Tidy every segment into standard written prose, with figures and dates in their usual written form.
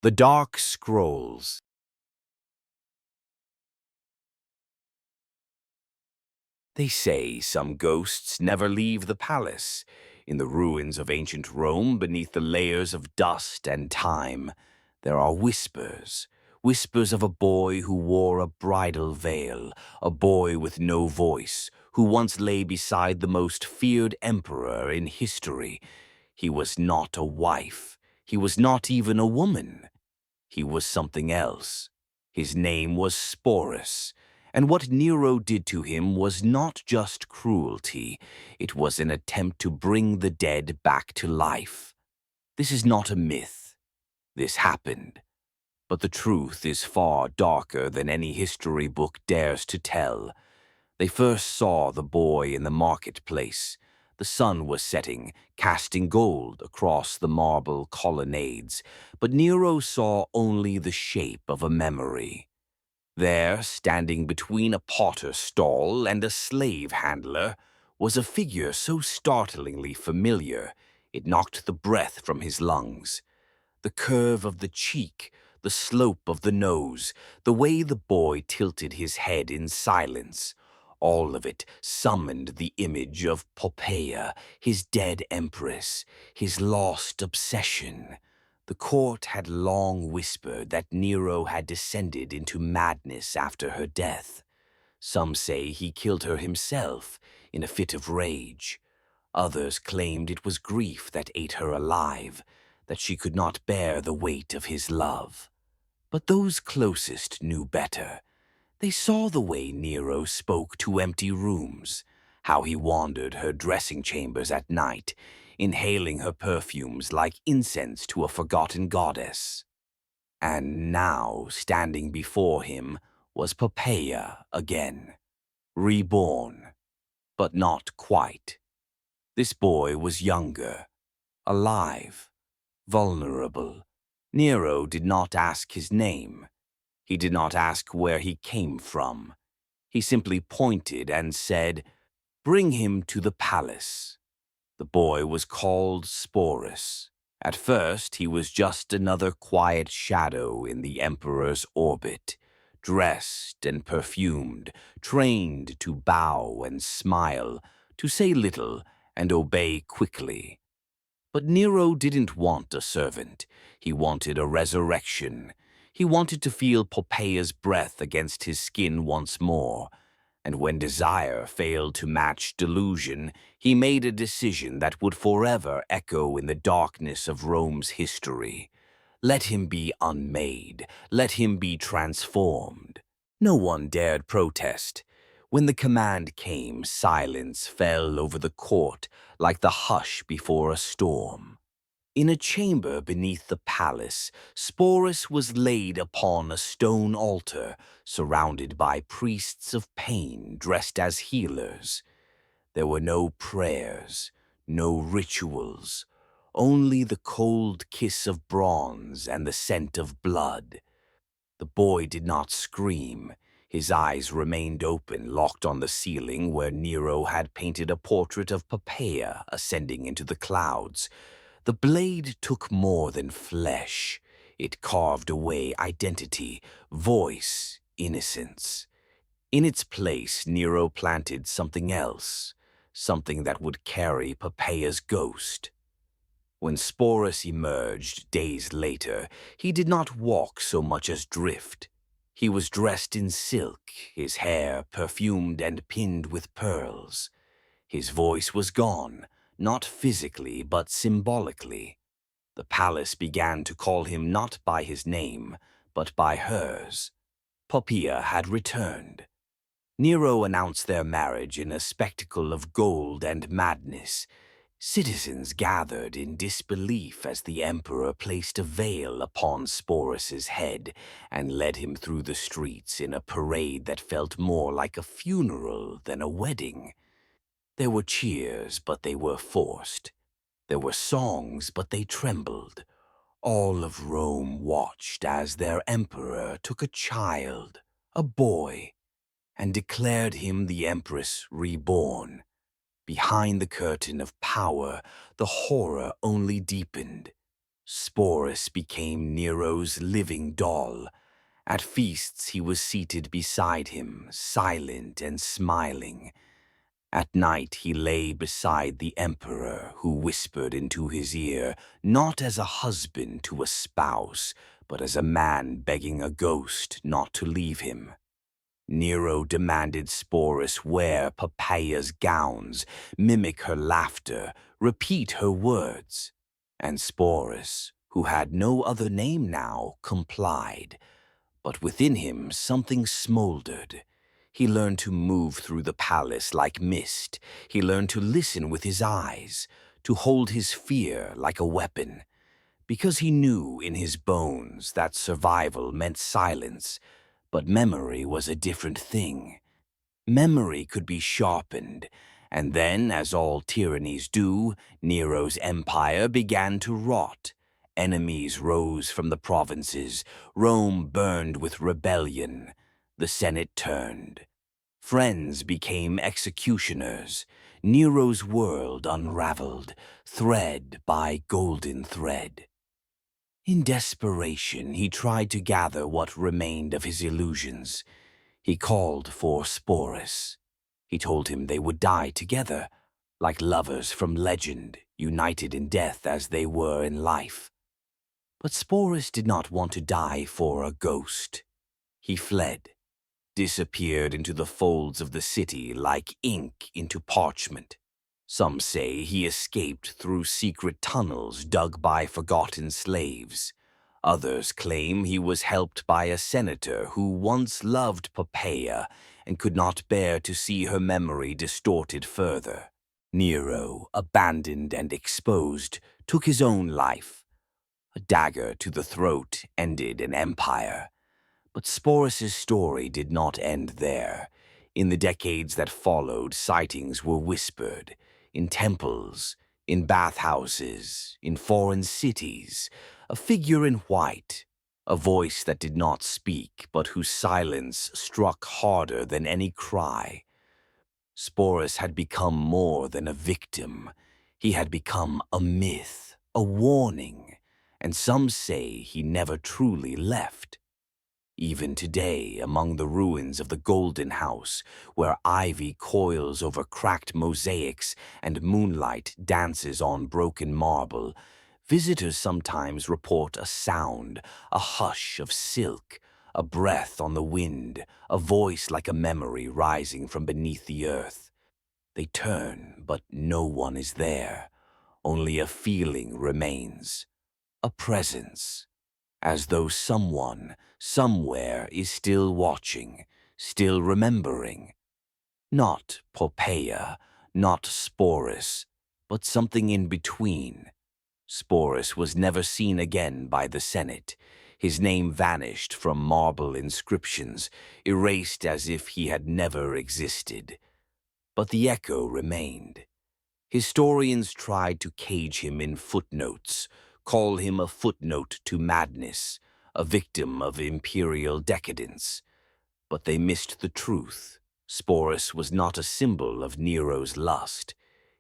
The Dark Scrolls. They say some ghosts never leave the palace. In the ruins of ancient Rome, beneath the layers of dust and time, there are whispers. Whispers of a boy who wore a bridal veil, a boy with no voice, who once lay beside the most feared emperor in history. He was not a wife. He was not even a woman. He was something else. His name was Sporus, and what Nero did to him was not just cruelty, it was an attempt to bring the dead back to life. This is not a myth. This happened. But the truth is far darker than any history book dares to tell. They first saw the boy in the marketplace. The sun was setting, casting gold across the marble colonnades, but Nero saw only the shape of a memory. There, standing between a potter's stall and a slave handler, was a figure so startlingly familiar it knocked the breath from his lungs. The curve of the cheek, the slope of the nose, the way the boy tilted his head in silence, all of it summoned the image of Poppaea, his dead empress, his lost obsession. The court had long whispered that Nero had descended into madness after her death. Some say he killed her himself in a fit of rage. Others claimed it was grief that ate her alive, that she could not bear the weight of his love. But those closest knew better. They saw the way Nero spoke to empty rooms, how he wandered her dressing chambers at night, inhaling her perfumes like incense to a forgotten goddess. And now, standing before him, was Poppaea again, reborn, but not quite. This boy was younger, alive, vulnerable. Nero did not ask his name. He did not ask where he came from. He simply pointed and said, "Bring him to the palace." The boy was called Sporus. At first, he was just another quiet shadow in the emperor's orbit, dressed and perfumed, trained to bow and smile, to say little and obey quickly. But Nero didn't want a servant. He wanted a resurrection. He wanted to feel Poppaea's breath against his skin once more. And when desire failed to match delusion, he made a decision that would forever echo in the darkness of Rome's history. Let him be unmade. Let him be transformed. No one dared protest. When the command came, silence fell over the court like the hush before a storm. In a chamber beneath the palace, Sporus was laid upon a stone altar, surrounded by priests of pain dressed as healers. There were no prayers, no rituals, only the cold kiss of bronze and the scent of blood. The boy did not scream. His eyes remained open, locked on the ceiling where Nero had painted a portrait of Poppaea ascending into the clouds. The blade took more than flesh. It carved away identity, voice, innocence. In its place, Nero planted something else, something that would carry Poppaea's ghost. When Sporus emerged days later, he did not walk so much as drift. He was dressed in silk, his hair perfumed and pinned with pearls. His voice was gone, not physically but symbolically. The palace began to call him not by his name, but by hers. Poppaea had returned. Nero announced their marriage in a spectacle of gold and madness. Citizens gathered in disbelief as the emperor placed a veil upon Sporus's head and led him through the streets in a parade that felt more like a funeral than a wedding. There were cheers, but they were forced. There were songs, but they trembled. All of Rome watched as their emperor took a child, a boy, and declared him the empress reborn. Behind the curtain of power, the horror only deepened. Sporus became Nero's living doll. At feasts he was seated beside him, silent and smiling. At night he lay beside the emperor, who whispered into his ear, not as a husband to a spouse, but as a man begging a ghost not to leave him. Nero demanded Sporus wear Poppeia's gowns, mimic her laughter, repeat her words. And Sporus, who had no other name now, complied. But within him something smoldered. He learned to move through the palace like mist. He learned to listen with his eyes, to hold his fear like a weapon. Because he knew in his bones that survival meant silence, but memory was a different thing. Memory could be sharpened, and then, as all tyrannies do, Nero's empire began to rot. Enemies rose from the provinces. Rome burned with rebellion. The Senate turned. Friends became executioners. Nero's world unraveled, thread by golden thread. In desperation, he tried to gather what remained of his illusions. He called for Sporus. He told him they would die together, like lovers from legend, united in death as they were in life. But Sporus did not want to die for a ghost. He fled, disappeared into the folds of the city like ink into parchment. Some say he escaped through secret tunnels dug by forgotten slaves. Others claim he was helped by a senator who once loved Poppaea and could not bear to see her memory distorted further. Nero, abandoned and exposed, took his own life. A dagger to the throat ended an empire. But Sporus's story did not end there. In the decades that followed, sightings were whispered. In temples, in bathhouses, in foreign cities. A figure in white. A voice that did not speak, but whose silence struck harder than any cry. Sporus had become more than a victim. He had become a myth, a warning. And some say he never truly left. Even today, among the ruins of the Golden House, where ivy coils over cracked mosaics and moonlight dances on broken marble, visitors sometimes report a sound, a hush of silk, a breath on the wind, a voice like a memory rising from beneath the earth. They turn, but no one is there. Only a feeling remains, a presence. As though someone, somewhere, is still watching, still remembering. Not Poppaea, not Sporus, but something in between. Sporus was never seen again by the Senate. His name vanished from marble inscriptions, erased as if he had never existed. But the echo remained. Historians tried to cage him in footnotes, call him a footnote to madness, a victim of imperial decadence. But they missed the truth. Sporus was not a symbol of Nero's lust.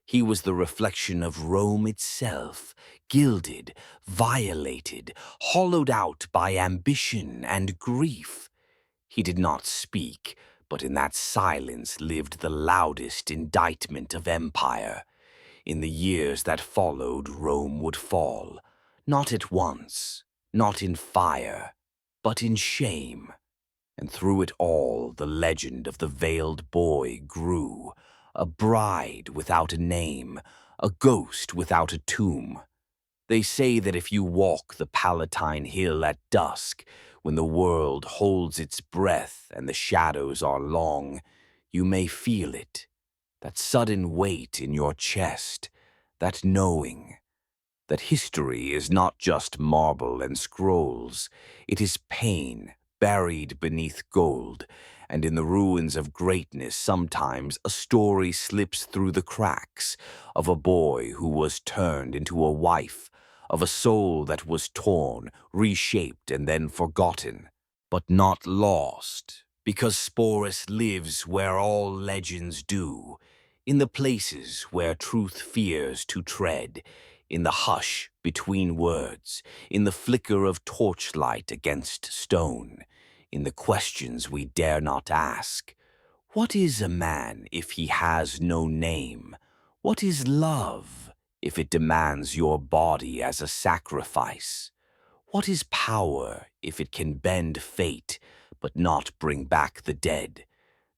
He was the reflection of Rome itself, gilded, violated, hollowed out by ambition and grief. He did not speak, but in that silence lived the loudest indictment of empire. In the years that followed, Rome would fall, not at once, not in fire, but in shame. And through it all, the legend of the veiled boy grew, a bride without a name, a ghost without a tomb. They say that if you walk the Palatine Hill at dusk, when the world holds its breath and the shadows are long, you may feel it, that sudden weight in your chest, that knowing that history is not just marble and scrolls, it is pain buried beneath gold, and in the ruins of greatness sometimes a story slips through the cracks of a boy who was turned into a wife, of a soul that was torn, reshaped, and then forgotten, but not lost, because Sporus lives where all legends do, in the places where truth fears to tread, in the hush between words, in the flicker of torchlight against stone, in the questions we dare not ask. What is a man if he has no name? What is love if it demands your body as a sacrifice? What is power if it can bend fate but not bring back the dead?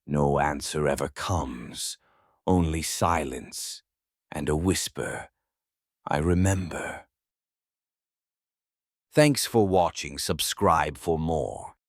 No answer ever comes, only silence and a whisper. I remember. Thanks for watching. Subscribe for more.